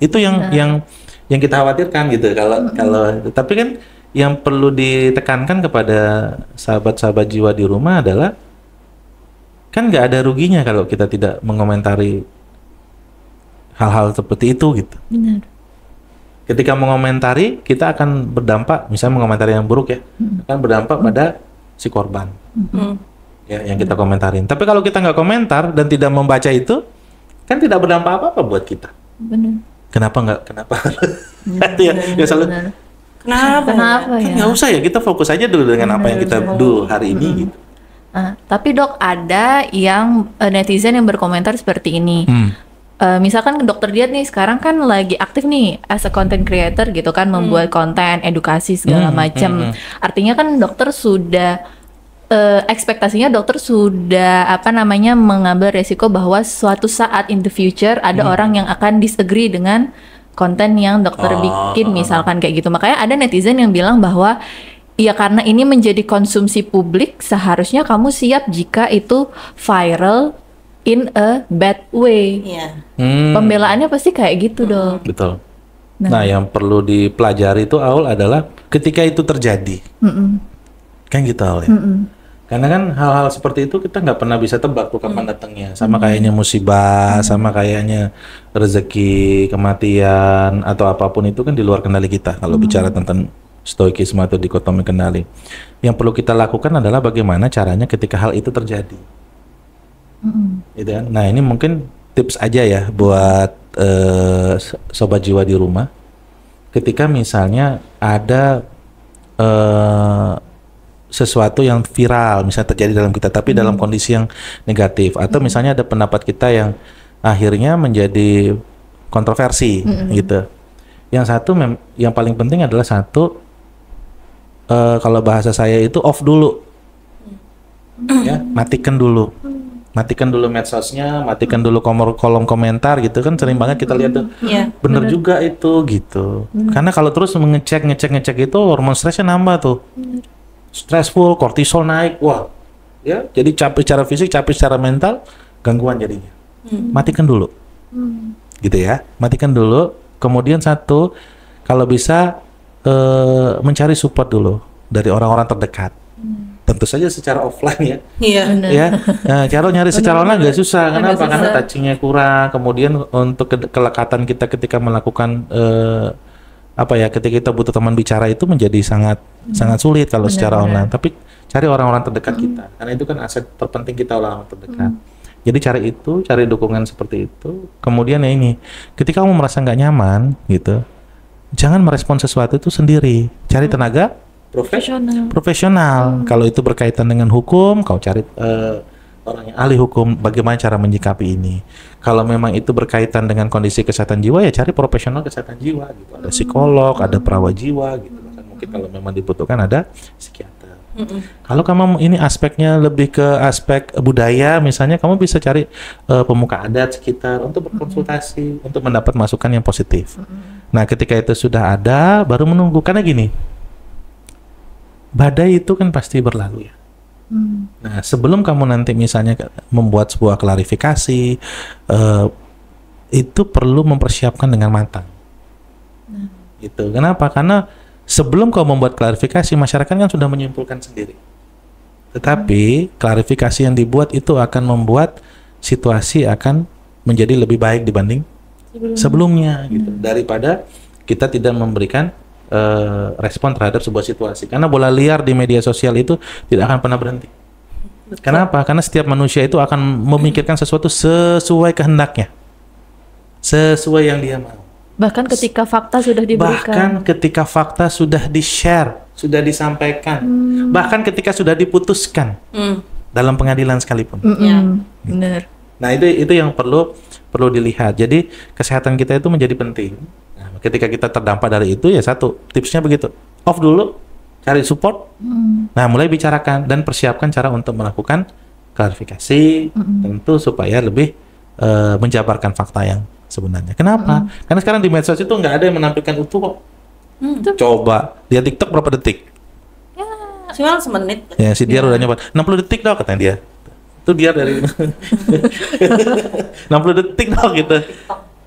C: itu yang kita khawatirkan gitu. Kalau tapi kan yang perlu ditekankan kepada sahabat-sahabat jiwa di rumah adalah kan nggak ada ruginya kalau kita tidak mengomentari hal-hal seperti itu gitu.
B: Benar.
C: Ketika mengomentari, kita akan berdampak, misalnya mengomentari yang buruk ya, akan berdampak pada si korban, ya yang kita komentarin. Tapi kalau kita nggak komentar dan tidak membaca itu, kan tidak berdampak apa-apa buat kita.
B: Benar.
C: Kenapa? Ya selalu.
A: Kenapa
C: Kan nggak usah ya, kita fokus aja dulu dengan apa yang kita do hari ini gitu.
B: Tapi Dok, ada yang netizen yang berkomentar seperti ini. Misalkan Dokter Diat nih sekarang kan lagi aktif nih as a content creator gitu kan, membuat konten edukasi segala macam. Artinya kan dokter sudah ekspektasinya dokter sudah mengambil resiko bahwa suatu saat in the future ada orang yang akan disagree dengan konten yang dokter bikin misalkan kayak gitu. Makanya ada netizen yang bilang bahwa ya karena ini menjadi konsumsi publik, seharusnya kamu siap jika itu viral in a bad way. Pembelaannya pasti kayak gitu Dok.
C: Betul. Nah, yang perlu dipelajari itu Aul adalah ketika itu terjadi, kan gitu Aul ya. Karena kan hal-hal seperti itu kita nggak pernah bisa tebak tuh kapan datangnya. Sama kayaknya musibah, sama kayaknya rezeki, kematian atau apapun itu kan di luar kendali kita. Kalau bicara tentang stoikisme atau dikotomi kendali, yang perlu kita lakukan adalah bagaimana caranya ketika hal itu terjadi. Gitu kan? Nah, ini mungkin tips aja ya buat sobat jiwa di rumah. Ketika misalnya ada sesuatu yang viral, misalnya terjadi dalam kita, tapi dalam kondisi yang negatif, atau misalnya ada pendapat kita yang akhirnya menjadi kontroversi, gitu. Yang satu, yang paling penting adalah satu, kalau bahasa saya itu off dulu. Ya, matikan dulu. Matikan dulu medsosnya, matikan dulu kolom komentar gitu kan, sering banget kita lihat tuh.
A: Iya.
C: Bener juga itu gitu. Karena kalau terus ngecek itu hormon stresnya nambah tuh. Stressful, kortisol naik, wah. Ya, jadi capek secara fisik, capek secara mental, gangguan jadinya. Matikan dulu. Gitu ya. Matikan dulu. Kemudian satu, kalau bisa mencari support dulu dari orang-orang terdekat. Tentu saja secara offline ya.
A: Iya.
C: Ya, cara nyari secara online nggak susah. Kenapa? Karena touchingnya kurang. Kemudian untuk kelekatan kita ketika melakukan ketika kita butuh teman bicara itu menjadi sangat sulit kalau secara online. Tapi cari orang-orang terdekat kita, karena itu kan aset terpenting kita, orang-orang terdekat. Jadi cari dukungan seperti itu. Kemudian ya ini, ketika kamu merasa nggak nyaman gitu, jangan merespon sesuatu itu sendiri. Cari tenaga profesional. Kalau itu berkaitan dengan hukum, kau cari orang yang ahli hukum, bagaimana cara menyikapi ini. Kalau memang itu berkaitan dengan kondisi kesehatan jiwa, ya cari profesional kesehatan jiwa gitu. Ada psikolog, ada perawat jiwa gitu. Bahkan mungkin kalau memang dibutuhkan ada psikiater. Kalau kamu ini aspeknya lebih ke aspek budaya, misalnya kamu bisa cari pemuka adat sekitar untuk berkonsultasi, untuk mendapat masukan yang positif. Nah, ketika itu sudah ada, baru menunggu. Karena gini, badai itu kan pasti berlalu ya. Nah, sebelum kamu nanti misalnya membuat sebuah klarifikasi, itu perlu mempersiapkan dengan matang. Gitu. Kenapa? Karena sebelum kau membuat klarifikasi, masyarakat kan sudah menyimpulkan sendiri. Tetapi klarifikasi yang dibuat itu akan membuat situasi akan menjadi lebih baik dibanding sebelumnya gitu. Daripada kita tidak memberikan respon terhadap sebuah situasi. Karena bola liar di media sosial itu tidak akan pernah berhenti. Kenapa? Karena setiap manusia itu akan memikirkan sesuatu sesuai kehendaknya, sesuai yang dia mau.
B: Bahkan ketika fakta sudah diberikan.
C: Bahkan ketika fakta sudah di-share, sudah disampaikan. Bahkan ketika sudah diputuskan dalam pengadilan sekalipun.
B: Benar.
C: Nah, itu yang perlu dilihat. Jadi kesehatan kita itu menjadi penting. Nah, ketika kita terdampak dari itu, ya satu tipsnya begitu. Off dulu, cari support. Nah, mulai bicarakan dan persiapkan cara untuk melakukan klarifikasi, tentu supaya lebih menjabarkan fakta yang sebenarnya. Kenapa? Karena sekarang di medsos itu nggak ada yang menampilkan utuh kok. Coba lihat TikTok berapa detik?
A: Cuma semenit.
C: Ya, si dia udah nyoba 60 detik dong katanya dia. Itu dia dari 60 detik dong gitu.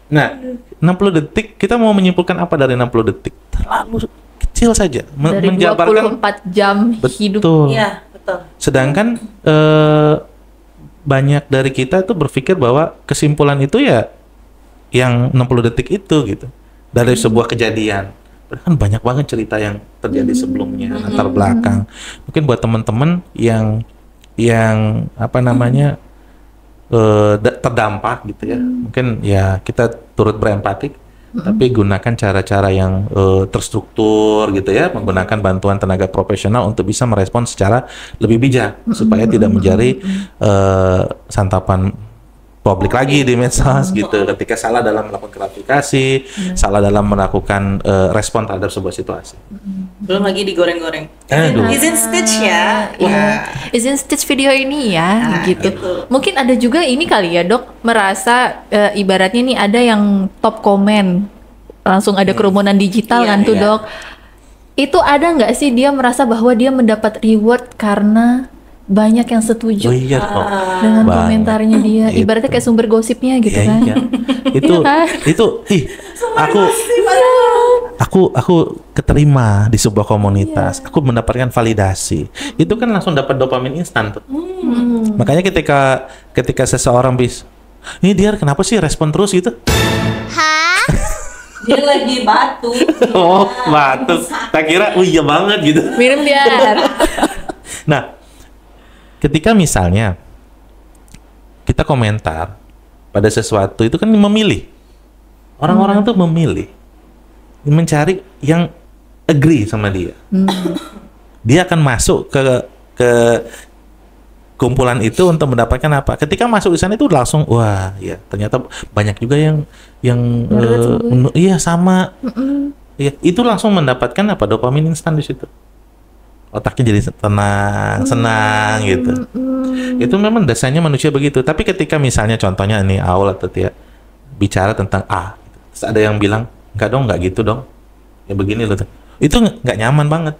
C: Nah, 60 detik kita mau menyimpulkan apa dari 60 detik? Terlalu kecil saja.
B: Dari
C: Menjabarkan
B: 24 jam hidup.
C: betul.
A: Iya, betul.
C: Sedangkan banyak dari kita tuh berpikir bahwa kesimpulan itu ya yang 60 detik itu gitu. Dari sebuah kejadian. Padahal kan banyak banget cerita yang terjadi sebelumnya, latar belakang. Mungkin buat teman-teman yang terdampak gitu ya. Mungkin ya kita turut berempatik, tapi gunakan cara-cara yang terstruktur gitu ya, menggunakan bantuan tenaga profesional untuk bisa merespon secara lebih bijak supaya tidak menjadi santapan publik lagi di medsos gitu. Ketika salah dalam melakukan klarifikasi, salah dalam melakukan respon terhadap sebuah situasi.
A: Belum lagi digoreng-goreng.
C: Aduh.
A: Izin stitch ya.
B: Iya. Izin stitch video ini ya, gitu.
A: gitu.
B: Mungkin ada juga ini kali ya, Dok, merasa ibaratnya nih ada yang top komen, langsung ada kerumunan digital
A: Iya,
B: kan tuh,
C: iya.
B: Dok. Itu ada nggak sih dia merasa bahwa dia mendapat reward karena banyak yang setuju
C: Oh iya kok.
B: dengan
C: Banget.
B: komentarnya dia,
C: Itu.
B: ibaratnya kayak sumber gosipnya gitu
C: Iya,
B: kan.
C: iya. Itu
B: Iya kan?
C: aku keterima di sebuah komunitas. Aku mendapatkan validasi. Itu kan langsung dapat dopamin instan tuh. Makanya ketika seseorang ini dia kenapa sih respon terus gitu?
A: Dia lagi batu.
C: Oh, batuk. Tak kira, oh iya banget gitu.
B: Minum biar.
C: Nah, ketika misalnya kita komentar pada sesuatu itu kan memilih. Orang-orang tuh memilih. Mencari yang agree sama dia. Dia akan masuk ke kumpulan itu untuk mendapatkan apa? Ketika masuk di sana itu langsung wah, ya ternyata banyak juga yang iya sama. Ya, itu langsung mendapatkan apa? Dopamin instan di situ. otaknya jadi tenang, senang gitu. Itu memang dasarnya manusia begitu. Tapi ketika misalnya contohnya ini Aul atau Tia bicara tentang A, terus ada yang bilang enggak dong, enggak gitu dong, ya begini loh, itu nggak nyaman banget.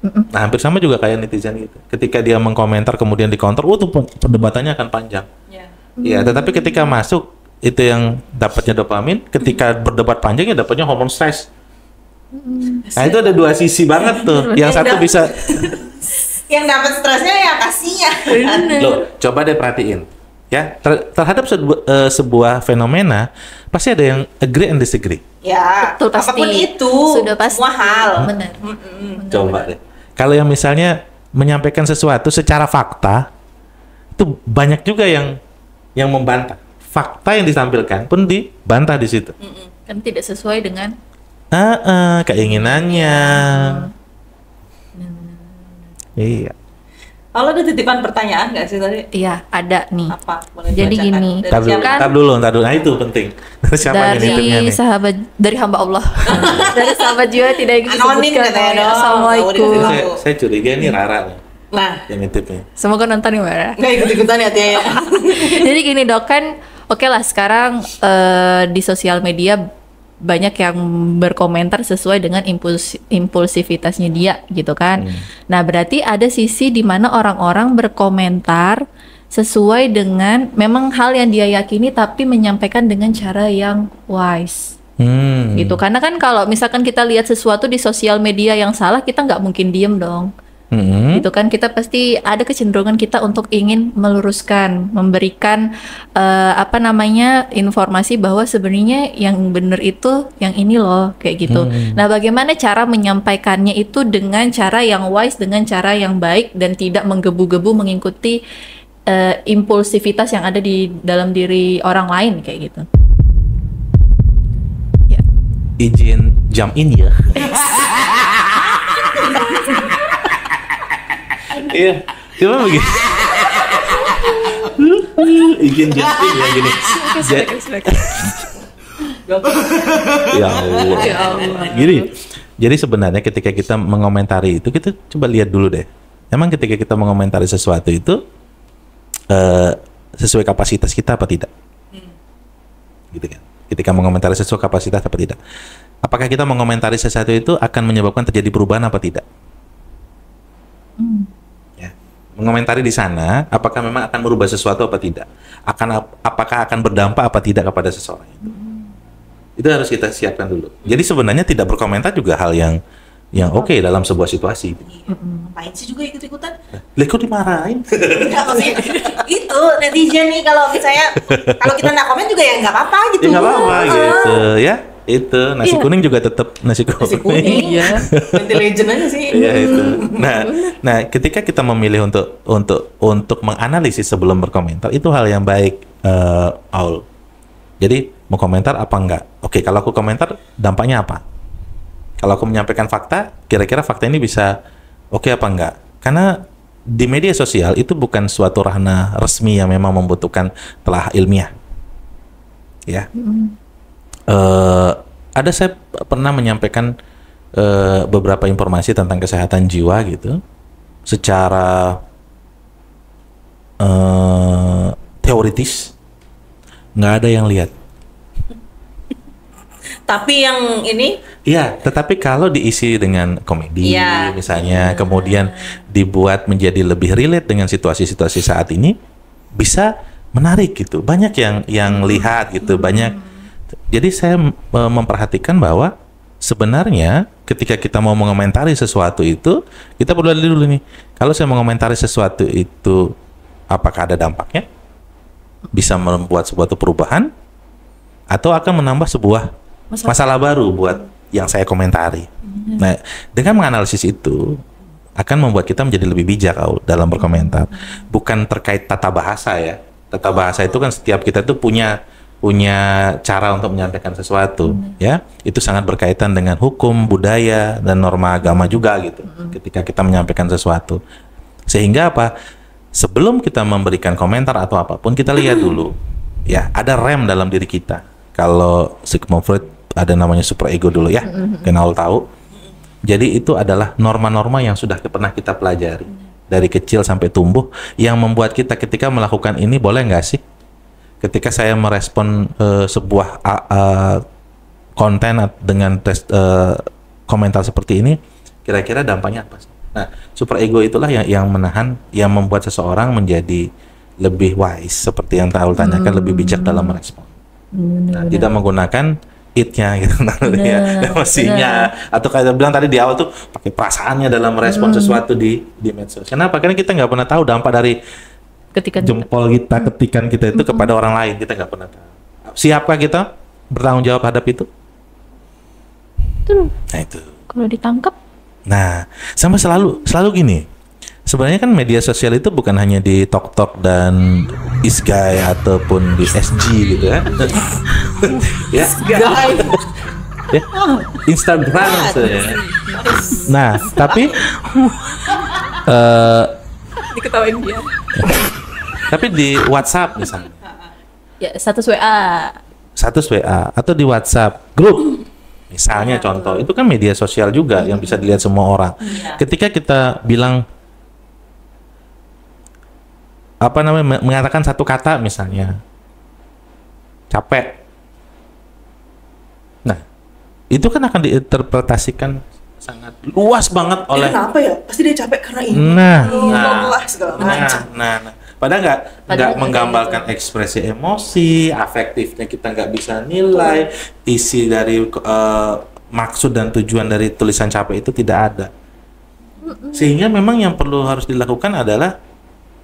C: Nah, hampir sama juga kayak netizen gitu. Ketika dia mengkomentar kemudian dikonter, tuh perdebatannya akan panjang. Ya, tetapi ketika masuk itu yang dapatnya dopamin, ketika berdebat panjang ya dapatnya hormon stres. Nah, itu ada dua sisi banget tuh. Yang satu bisa
A: yang dapat stresnya ya kasihan.
C: Loh, coba deh perhatiin. Ya, terhadap sebuah fenomena pasti ada yang agree and disagree.
A: Ya,
B: Betul, pasti.
A: apapun itu,
B: Sudah pasti.
A: semua hal.
B: Benar.
C: Coba deh. Kalau yang misalnya menyampaikan sesuatu secara fakta, itu banyak juga yang membantah. Fakta yang ditampilkan pun dibantah di situ.
B: Kan tidak sesuai dengan
C: Keinginannya. Iya.
A: Kalau ada titipan pertanyaan nggak sih tadi?
B: iya ada nih.
A: Apa? Boleh
B: Jadi
A: dibacakan?
B: gini,
A: Dari
C: Ntar dulu,
A: siapa?
B: Kan-
C: ntar dulu. Nah, itu penting. Siapa yang nitipnya
B: Dari
C: nih?
B: sahabat, dari hamba Allah. Dari sahabat jiwa tidak ingin
A: Anonim
B: disebutkan.
A: katanya dong.
B: Assalamualaikum.
A: Nggak boleh dikasih
C: Saya curiga ini Rara nih
A: Nah,
C: yang nitipnya.
B: Semoga nonton nih Mbak.
A: nggak ikut-ikutan ya Tia ya.
B: Jadi gini dok, kan oke lah sekarang di sosial media banyak yang berkomentar sesuai dengan impulsivitasnya dia gitu kan. Nah berarti ada sisi di mana orang-orang berkomentar sesuai dengan memang hal yang dia yakini tapi menyampaikan dengan cara yang wise gitu. Karena kan kalau misalkan kita lihat sesuatu di sosial media yang salah, kita nggak mungkin diem dong. Gitu kan, kita pasti ada kecenderungan kita untuk ingin meluruskan, memberikan informasi bahwa sebenarnya yang benar itu yang ini loh kayak gitu. Nah, bagaimana cara menyampaikannya itu dengan cara yang wise, dengan cara yang baik dan tidak menggebu-gebu mengikuti impulsivitas yang ada di dalam diri orang lain kayak gitu. Ya.
C: Izin jam in ya. Iya, cuma begini. Izin jam in ya gini. Ya Allah. Gini. Jadi sebenarnya ketika kita mengomentari itu, kita coba lihat dulu deh. Emang ketika kita mengomentari sesuatu itu sesuai kapasitas kita apa tidak? Gitu kan. Ketika mengomentari sesuatu kapasitas apa tidak? Apakah kita mengomentari sesuatu itu akan menyebabkan terjadi perubahan apa tidak? Ya. Mengomentari di sana, apakah memang akan merubah sesuatu apa tidak? Apakah akan berdampak apa tidak kepada seseorang itu? Itu harus kita siapkan dulu. Jadi sebenarnya tidak berkomentar juga hal yang oke dalam sebuah situasi.
A: Ngapain sih juga ikut-ikutan?
C: Lah kok dimarahin?
A: Enggak, maksudnya itu netizen nih, kalau misalnya kalau kita nggak komen juga ya nggak apa-apa gitu.
C: Ya nggak apa-apa gitu ya. Itu nasi kuning juga tetap nasi kuning.
A: Nasi kuning ya. Ganti legend aja sih.
C: Iya itu. Nah, ketika kita memilih untuk menganalisis sebelum berkomentar, itu hal yang baik, Aul. Jadi mau komentar apa enggak? Oke, kalau aku komentar dampaknya apa? Kalau aku menyampaikan fakta, kira-kira fakta ini bisa oke apa enggak? Karena di media sosial itu bukan suatu ranah resmi yang memang membutuhkan telah ilmiah. Ya. Ada saya pernah menyampaikan beberapa informasi tentang kesehatan jiwa gitu, secara teoritis, nggak ada yang lihat.
A: Tapi yang ini
C: Iya, tetapi kalau diisi dengan komedi,
A: Iya.
C: misalnya, kemudian dibuat menjadi lebih relate dengan situasi-situasi saat ini, bisa menarik gitu. Banyak yang lihat gitu, banyak. Jadi saya memperhatikan bahwa sebenarnya ketika kita mau mengomentari sesuatu itu, kita perlu lihat dulu nih. Kalau saya mengomentari sesuatu itu, apakah ada dampaknya? Bisa membuat sebuah perubahan? Atau akan menambah sebuah masalah baru buat yang saya komentari. Nah, dengan menganalisis itu akan membuat kita menjadi lebih bijak dalam berkomentar. Bukan terkait tata bahasa ya. Tata bahasa itu kan setiap kita itu punya cara untuk menyampaikan sesuatu, ya. Itu sangat berkaitan dengan hukum, budaya, dan norma agama juga gitu. Ketika kita menyampaikan sesuatu. Sehingga apa? Sebelum kita memberikan komentar atau apapun, kita lihat dulu. Ya, ada rem dalam diri kita. Kalau Sigmund Freud ada namanya super ego dulu ya, kenal tahu. Jadi itu adalah norma-norma yang sudah pernah kita pelajari dari kecil sampai tumbuh, yang membuat kita ketika melakukan ini, boleh nggak sih? Ketika saya merespon sebuah konten dengan komentar seperti ini, kira-kira dampaknya apa sih? Nah, super ego itulah yang menahan, yang membuat seseorang menjadi lebih wise, seperti yang Taul tanyakan, lebih bijak dalam merespon. Nah, tidak menggunakan it-nya gitu, ya, emosinya, atau kayak bilang tadi di awal tuh pakai perasaannya dalam merespon sesuatu di medsos. Kenapa? Karena kita nggak pernah tahu dampak dari jempol kita, ketikan kita itu kepada orang lain. Kita nggak pernah tahu. Siapkah kita bertanggung jawab hadap itu? Nah itu.
B: Kalau ditangkap?
C: Nah, sama selalu gini. Sebenarnya kan media sosial itu bukan hanya di TokTok dan Isgai ataupun di SG gitu ya. Ya. Ya. Instagram saya. Nah, tapi
B: Diketawain dia.
C: tapi di WhatsApp misalnya.
B: Ya, status WA.
C: Status WA atau di WhatsApp grup. Misalnya contoh, itu kan media sosial juga yang bisa dilihat semua orang. Ketika kita bilang mengatakan satu kata misalnya capek, nah itu kan akan diinterpretasikan sangat luas banget oleh
A: kenapa ya? Pasti dia capek karena ini. Segala macam.
C: Padahal nggak menggambarkan ekspresi emosi, afektifnya kita nggak bisa nilai, isi dari maksud dan tujuan dari tulisan capek itu tidak ada. Sehingga memang yang harus dilakukan adalah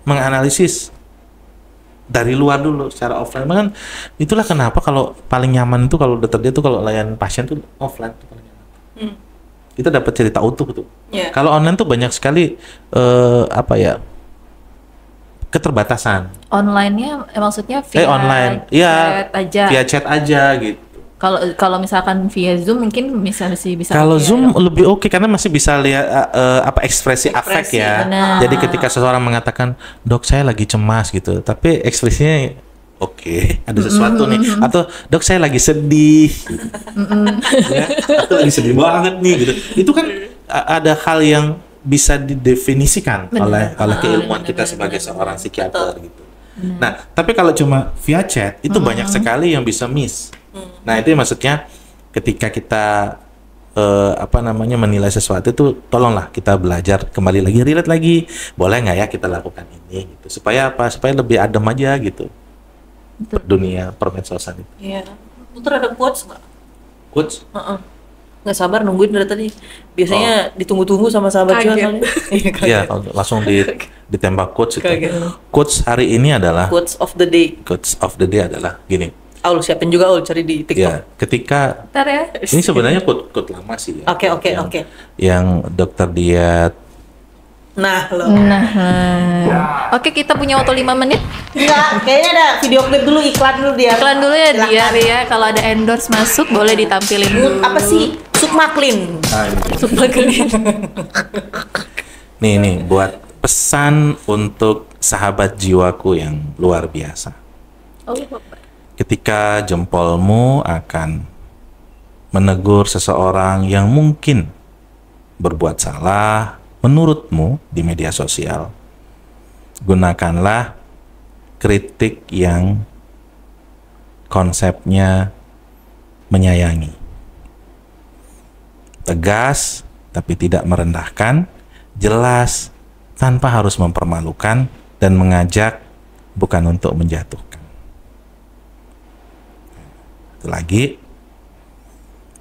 C: menganalisis dari luar dulu secara offline. Kan itulah kenapa kalau paling nyaman itu kalau dokter dia tuh kalau layan pasien tuh offline tuh paling nyaman. Kita dapat cerita utuh tuh. Kalau online tuh banyak sekali keterbatasan.
B: Online-nya maksudnya via
C: online,
B: chat aja.
C: Via chat aja gitu.
B: Kalau misalkan via Zoom mungkin bisa.
C: Kalau Zoom lebih oke karena masih bisa lihat ekspresi afek ya.
B: Benar.
C: Jadi ketika seseorang mengatakan, "Dok, saya lagi cemas," gitu. Tapi ekspresinya oke, ada sesuatu nih. Atau, "Dok, saya lagi sedih." Ya, atau lagi sedih banget nih gitu. Itu kan ada hal yang bisa didefinisikan oleh keilmuan kita sebagai seorang psikiater gitu. Nah, tapi kalau cuma via chat itu banyak sekali yang bisa miss. Nah, itu maksudnya ketika kita menilai sesuatu itu, tolonglah kita belajar kembali lagi, relate lagi, boleh nggak ya kita lakukan ini gitu, supaya lebih adem aja gitu dunia permedsosan itu.
A: Iya. Putra ada quotes nggak?
C: Quotes?
A: Nggak sabar nungguin dari tadi. Biasanya ditunggu-tunggu sama sahabat juga soalnya.
C: Iya, langsung ditembak quotes itu. Quotes hari ini adalah
A: Quotes of the day.
C: Quotes of the day adalah gini.
A: Aul siapin juga, Aul cari di TikTok.
C: Ya, ketika
B: Bentar ya.
C: ini sebenarnya quote lama sih ya.
A: Oke.
C: Yang dokter Diat.
A: Nah, lo.
B: Oke, kita punya waktu 5 menit.
A: Enggak, kayaknya ada video klip dulu, iklan dulu dia.
B: Iklan dulu ya
A: Silakan.
B: dia ya. Kalau ada endorse masuk boleh ditampilin dulu.
A: Apa sih? Sukmaklin.
B: Sukmaklin.
C: Nih buat pesan untuk sahabat jiwaku yang luar biasa. Ketika jempolmu akan menegur seseorang yang mungkin berbuat salah menurutmu di media sosial, gunakanlah kritik yang konsepnya menyayangi, tegas tapi tidak merendahkan, jelas tanpa harus mempermalukan, dan mengajak bukan untuk menjatuhkan. Itu lagi,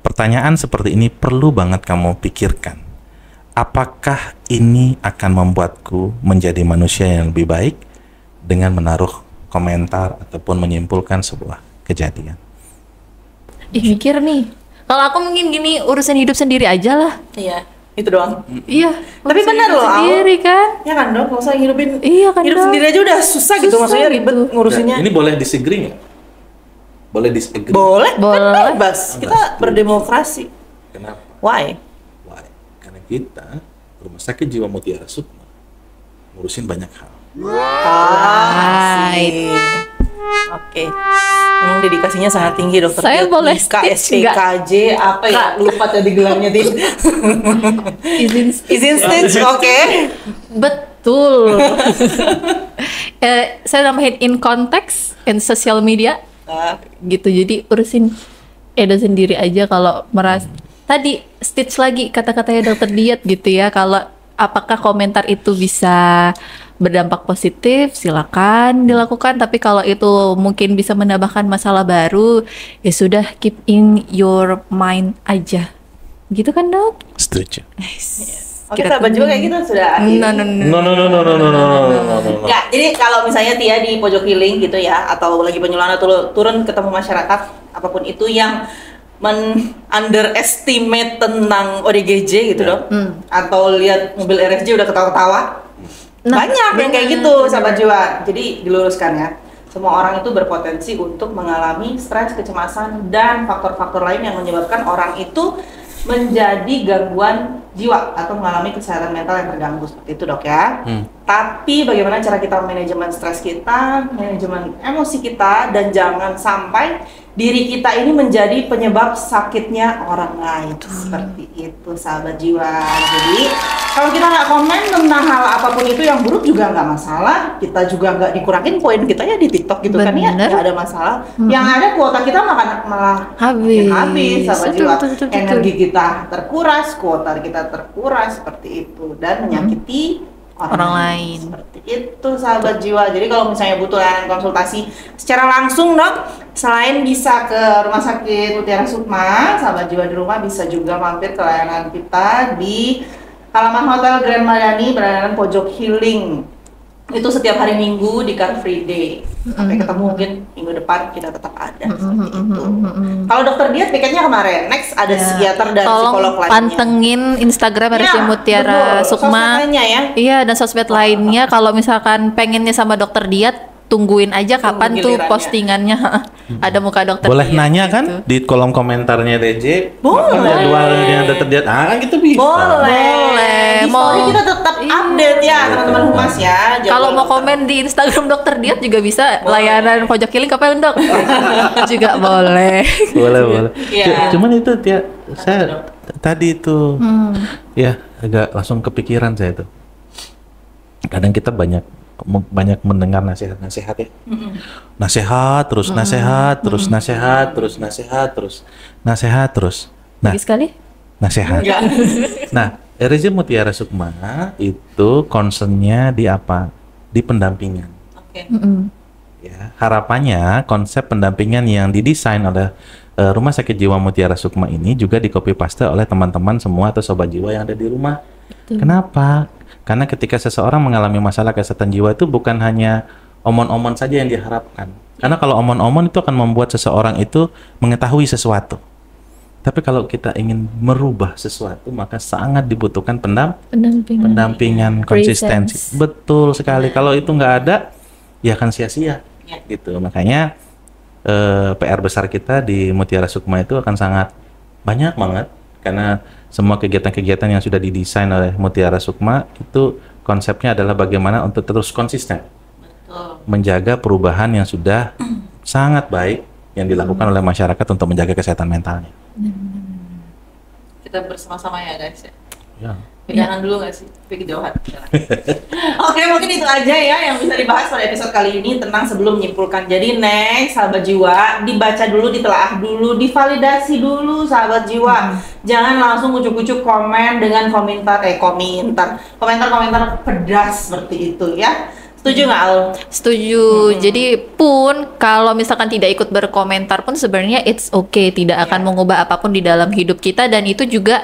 C: pertanyaan seperti ini perlu banget kamu pikirkan. Apakah ini akan membuatku menjadi manusia yang lebih baik dengan menaruh komentar ataupun menyimpulkan sebuah kejadian?
B: Mikir nih. Kalau aku mungkin gini, urusan hidup sendiri aja lah.
A: Iya, itu doang.
B: Iya.
A: Tapi
B: urusan
A: benar
B: hidup
A: loh, Al.
B: sendiri kan.
A: Ya kan dong, nggak usah ngidupin.
B: Iya kan,
A: hidup
B: Dok.
A: sendiri aja udah susah gitu,
B: Susah
A: maksudnya ribet
B: gitu.
A: ngurusinnya.
C: Ini boleh disagree nggak? Boleh disagree?
A: Boleh,
B: Boleh.
A: kan bebas. Kita berdemokrasi.
C: Kenapa?
A: Why?
C: Why? Karena kita Rumah Sakit Jiwa Mutiara Sukma ngurusin banyak hal.
B: Right.
A: Oke. Memang dedikasinya sangat tinggi dokter.
B: Saya boleh
A: KSP,
B: stitch nggak?
A: KJ, apa ya? Lupa tadi gelarnya Din. Izin stitch, oke.
B: Betul. Saya nambahin in context in social media gitu. Jadi urusin Edo sendiri aja kalau tadi stitch lagi kata-katanya dokter Diat gitu ya. Kalau apakah komentar itu bisa berdampak positif, silakan dilakukan. Tapi kalau itu mungkin bisa menambahkan masalah baru, ya sudah, keep in your mind aja. Gitu kan dok?
C: Setuju.
A: Oke, sahabat juga kayak gitu sudah akhir.
C: No.
A: Ya, jadi kalau misalnya Tia di pojok healing gitu ya, atau lagi penyuluhan atau turun ketemu masyarakat, apapun itu yang underestimate tentang ODGJ gitu dok, atau lihat mobil RSJ udah ketawa-ketawa, banyak yang kayak gitu sahabat jiwa. Jadi diluruskan ya, semua orang itu berpotensi untuk mengalami stres, kecemasan, dan faktor-faktor lain yang menyebabkan orang itu menjadi gangguan jiwa atau mengalami kesehatan mental yang terganggu, seperti itu dok ya. Tapi bagaimana cara kita manajemen stres kita, manajemen emosi kita, dan jangan sampai diri kita ini menjadi penyebab sakitnya orang lain. Seperti itu sahabat jiwa. Jadi kalau kita nggak komen tentang hal apapun itu yang buruk juga nggak masalah. Kita juga nggak dikurangin poin kita ya di TikTok gitu. Bener. Kan ya, nggak ada masalah. Yang ada kuota kita malah habis sahabat jiwa. Energi kita terkuras, kuota kita terkuras, seperti itu, dan menyakiti orang lain. Seperti itu sahabat jiwa. Jadi kalau misalnya butuh layanan konsultasi secara langsung dok, selain bisa ke Rumah Sakit Mutiara Sukma, sahabat jiwa di rumah bisa juga mampir ke layanan kita di halaman Hotel Grand Madani, berada pojok healing. Itu setiap hari Minggu di Car Free Day. Sampai ketemu mungkin minggu depan kita tetap ada. Seperti itu. Kalau dokter Diat piketnya kemarin. Next ada psikiater dan psikolog lainnya.
B: Pantengin Instagram RSJ Mutiara Sukma.
A: Ya.
B: Iya, dan sosmed lainnya. Kalau misalkan pengennya sama dokter Diat, tungguin aja kapan tuh postingannya. Ada muka dokter
C: boleh
B: Diat,
C: nanya kan
B: gitu.
C: di kolom komentarnya DJ.
A: Boleh.
C: Jadwalnya dokter Diat. Gitu bisa.
A: Boleh. Di story kita tetap update ya teman-teman humas ya.
B: Kalau mau komen di Instagram dokter Diat juga bisa. Layanan pojok healing kapan dok? Juga boleh.
C: Boleh.
B: Iya.
C: Cuman itu saya tadi itu ya agak langsung kepikiran saya tuh. Kadang kita banyak mendengar nasihat-nasihat ya. Nasihat terus. Nah,
B: Lagi sekali?
C: nasihat. Nah, RSJ Mutiara Sukma itu concernnya di apa? Di pendampingan.
A: Oke.
C: Ya, harapannya konsep pendampingan yang didesain oleh Rumah Sakit Jiwa Mutiara Sukma ini juga di copy paste oleh teman-teman semua atau sobat jiwa yang ada di rumah. Kenapa? Karena ketika seseorang mengalami masalah kesehatan jiwa itu bukan hanya omon-omon saja yang diharapkan. Karena kalau omon-omon itu akan membuat seseorang itu mengetahui sesuatu. Tapi kalau kita ingin merubah sesuatu, maka sangat dibutuhkan pendampingan, konsistensi. Betul sekali. Kalau itu nggak ada, ya akan sia-sia. Gitu. Makanya PR besar kita di Mutiara Sukma itu akan sangat banyak banget. Karena semua kegiatan-kegiatan yang sudah didesain oleh Mutiara Sukma itu konsepnya adalah bagaimana untuk terus konsisten. Menjaga perubahan yang sudah sangat baik yang dilakukan oleh masyarakat untuk menjaga kesehatan mentalnya.
A: Kita bersama-sama ya guys ya.
C: Ya.
A: Pegangan dulu nggak sih? Tapi kejauhan. Oke, mungkin itu aja ya yang bisa dibahas pada episode kali ini tentang sebelum menyimpulkan. Jadi next, sahabat jiwa, dibaca dulu, ditelaah dulu, divalidasi dulu sahabat jiwa. Jangan langsung ucuk-ucuk komen dengan komentar pedas seperti itu ya. Setuju nggak Al?
B: Setuju. Jadi pun kalau misalkan tidak ikut berkomentar pun sebenarnya it's okay, tidak akan mengubah apapun di dalam hidup kita, dan itu juga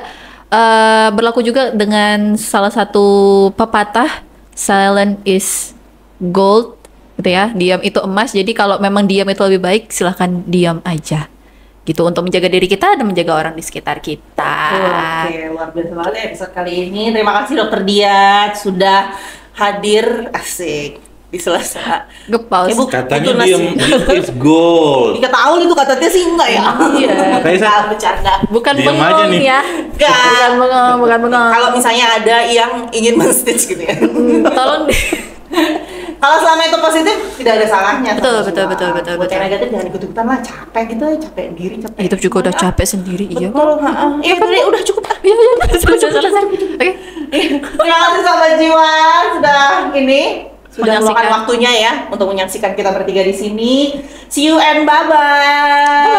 B: berlaku juga dengan salah satu pepatah, silent is gold, gitu ya. Diam itu emas. Jadi kalau memang diam itu lebih baik, silahkan diam aja. Gitu, untuk menjaga diri kita dan menjaga orang di sekitar kita.
A: Oke, luar biasa banget ya episode kali ini. Terima kasih Dokter Diat sudah hadir, asik, di sela-sela
B: Gepaus.
C: Katanya diam is gold.
A: Dikata Aul itu katanya sih enggak ya?
B: Iya.
A: Enggak, bercanda.
B: Bukan
C: Diam aja
B: bengong
C: nih.
B: ya. Bukan bengong.
A: Kalau misalnya ada yang ingin men-stitch gitu ya.
B: Tolong
A: Kalau selama itu positif tidak ada salahnya.
B: Betul,
A: sama
B: betul,
A: Juan.
B: betul, betul,
A: Buat yang
B: betul.
A: negatif jangan ikut-ikutan lah, capek gitu, capek diri, capek.
B: Hidup juga udah capek sendiri, iya.
A: Betul, heeh. Iya, udah cukup.
B: Iya, selesai. Oke.
A: Terima kasih sahabat jiwa sudah sudah meluangkan
B: Menyaksikan.
A: waktunya ya untuk menyaksikan kita bertiga di sini. See you and bye-bye.